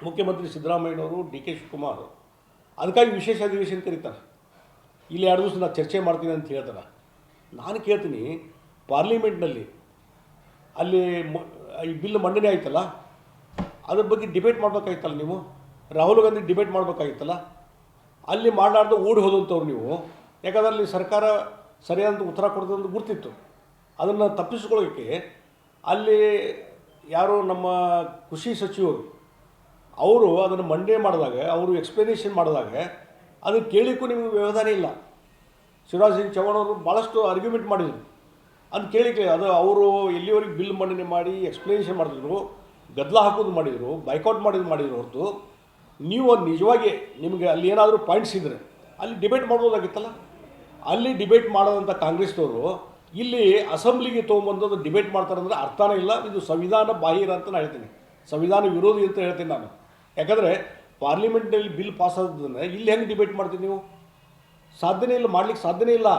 ಮುಖ್ಯಮಂತ್ರಿ ಸಿದ್ದರಾಮಯ್ಯನವರು D K Shivakumar ಅದಕ್ಕಾಗಿ ವಿಶೇಷ ಅಧಿವೇಶನ ಕರೀತಾರೆ. ಇಲ್ಲಿ 2 ದಿವಸ ನಾನು ಚರ್ಚೆ ಮಾಡ್ತೀನಿ ಅಂತ ಹೇಳ್ತಾರೆ. ನಾನು ಕೇಳ್ತೀನಿ, ಪಾರ್ಲಿಮೆಂಟ್ನಲ್ಲಿ ಅಲ್ಲಿ ಈ ಬಿಲ್ ಮಂಡನೆ ಆಯ್ತಲ್ಲ, ಅದ್ರ ಬಗ್ಗೆ ಡಿಬೇಟ್ ಮಾಡಬೇಕಾಗಿತ್ತಲ್ಲ. ನೀವು ರಾಹುಲ್ ಗಾಂಧಿ ಡಿಬೇಟ್ ಮಾಡಬೇಕಾಗಿತ್ತಲ್ಲ. ಅಲ್ಲಿ ಮಾಡಲಾರ್ದು ಓಡಿ ಹೋದಂಥವ್ರು ನೀವು. ಯಾಕಂದ್ರೆ ಅಲ್ಲಿ ಸರ್ಕಾರ ಸರಿಯಾದಂಥ ಉತ್ತರ ಕೊಡೋದಂತ ಗುರ್ತಿತ್ತು. ಅದನ್ನು ತಪ್ಪಿಸ್ಕೊಳ್ಳೋಕ್ಕೆ ಅಲ್ಲಿ ಯಾರು ನಮ್ಮ ಕೃಷಿ ಸಚಿವರು ಅವರು ಅದನ್ನು ಮಂಡನೆ ಮಾಡಿದಾಗ, ಅವರು ಎಕ್ಸ್ಪ್ಲನೇಷನ್ ಮಾಡಿದಾಗ ಅದನ್ನು ಕೇಳಲಿಕ್ಕೂ ನಿಮಗೆ ವ್ಯವಧಾನ ಇಲ್ಲ. ಶಿವರಾಜ್ ಸಿಂಗ್ ಚೌಹಾಣ್ ಅವರು ಭಾಳಷ್ಟು ಆರ್ಗ್ಯುಮೆಂಟ್ ಮಾಡಿದರು. ಅದು ಕೇಳಿಕ್ಕೆ ಅದು ಅವರು ಎಲ್ಲಿವರೆಗೆ ಬಿಲ್ ಮಂಡನೆ ಮಾಡಿ ಎಕ್ಸ್ಪ್ಲನೇಷನ್ ಮಾಡಿದ್ರು, ಗದ್ದಲ ಹಾಕೋದು ಮಾಡಿದರು, ಬೈಕೌಟ್ ಮಾಡಿದ್ರು ಹೊರತು ನೀವು ಅದು ನಿಜವಾಗಿ ನಿಮಗೆ ಅಲ್ಲಿ ಏನಾದರೂ ಪಾಯಿಂಟ್ಸ್ ಇದ್ದರೆ ಅಲ್ಲಿ ಡಿಬೇಟ್ ಮಾಡ್ಬೋದಾಗಿತ್ತಲ್ಲ. ಅಲ್ಲಿ ಡಿಬೇಟ್ ಮಾಡೋದಂಥ ಕಾಂಗ್ರೆಸ್ನವರು ಇಲ್ಲಿ ಅಸೆಂಬ್ಲಿಗೆ ತೊಗೊಂಬಂದು ಡಿಬೇಟ್ ಮಾಡ್ತಾರಂದ್ರೆ ಅರ್ಥನೇ ಇಲ್ಲ. ಇದು ಸಂವಿಧಾನ ಬಾಹಿರ ಅಂತ ನಾನು ಹೇಳ್ತೀನಿ, ಸಂವಿಧಾನ ವಿರೋಧಿ ಅಂತ ಹೇಳ್ತೀನಿ ನಾನು. ಯಾಕಂದರೆ ಪಾರ್ಲಿಮೆಂಟ್ನಲ್ಲಿ ಬಿಲ್ ಪಾಸ್ ಆದದನ್ನು ಇಲ್ಲಿ ಹೆಂಗೆ ಡಿಬೇಟ್ ಮಾಡ್ತೀವಿ ನೀವು? ಸಾಧ್ಯನೇ ಇಲ್ಲ, ಮಾಡಲಿಕ್ಕೆ ಸಾಧ್ಯನೇ ಇಲ್ಲ.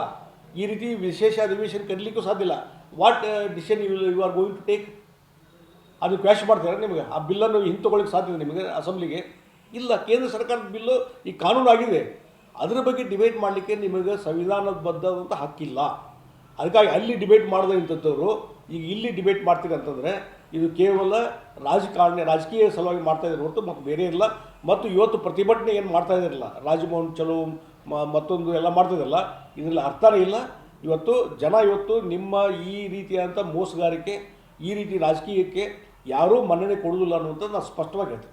ಈ ರೀತಿ ವಿಶೇಷ ಅಧಿವೇಶನ ಕರೀಲಿಕ್ಕೂ ಸಾಧ್ಯ ಇಲ್ಲ. What decision you are going to take? ಅದು ಕ್ವ್ಯಾಶ್ ಮಾಡ್ತಾರೆ ನಿಮಗೆ. ಆ ಬಿಲ್ಲನ್ನು ಹಿಂತಗೊಳ್ಳಿಕ್ಕೆ ಸಾಧ್ಯ ನಿಮಗೆ ಅಸೆಂಬ್ಲಿಗೆ ಇಲ್ಲ. ಕೇಂದ್ರ ಸರ್ಕಾರದ ಬಿಲ್ಲು ಈ ಕಾನೂನು ಆಗಿದೆ, ಅದರ ಬಗ್ಗೆ ಡಿಬೇಟ್ ಮಾಡಲಿಕ್ಕೆ ನಿಮಗೆ ಸಂವಿಧಾನಬದ್ಧವಾದಂಥ ಹಕ್ಕಿಲ್ಲ. ಅದಕ್ಕಾಗಿ ಅಲ್ಲಿ ಡಿಬೇಟ್ ಮಾಡದೇ ಇಂಥವ್ರು ಈಗ ಇಲ್ಲಿ ಡಿಬೇಟ್ ಮಾಡ್ತೀರಿ ಅಂತಂದರೆ ಇದು ಕೇವಲ ರಾಜಕೀಯ ಸಲುವಾಗಿ ಮಾಡ್ತಾಯಿದ್ರು ಹೊರತು ಮತ್ತು ಬೇರೆ ಇಲ್ಲ. ಮತ್ತು ಇವತ್ತು ಪ್ರತಿಭಟನೆ ಏನು ಮಾಡ್ತಾಯಿದ್ದಿರಲ್ಲ, ರಾಜಭವನ್ ಚಲೋ ಮತ್ತೊಂದು ಎಲ್ಲ ಮಾಡ್ತಾಯಿದ್ರಲ್ಲ, ಇದರಲ್ಲಿ ಅರ್ಥನೇ ಇಲ್ಲ. ಇವತ್ತು ಜನ ನಿಮ್ಮ ಈ ರೀತಿಯಾದಂಥ ಮೋಸಗಾರಿಕೆ, ಈ ರೀತಿ ರಾಜಕೀಯಕ್ಕೆ ಯಾರೂ ಮನ್ನಣೆ ಕೊಡುವುದಿಲ್ಲ ಅನ್ನುವಂಥದ್ದು ನಾನು ಸ್ಪಷ್ಟವಾಗಿ ಹೇಳ್ತೀನಿ.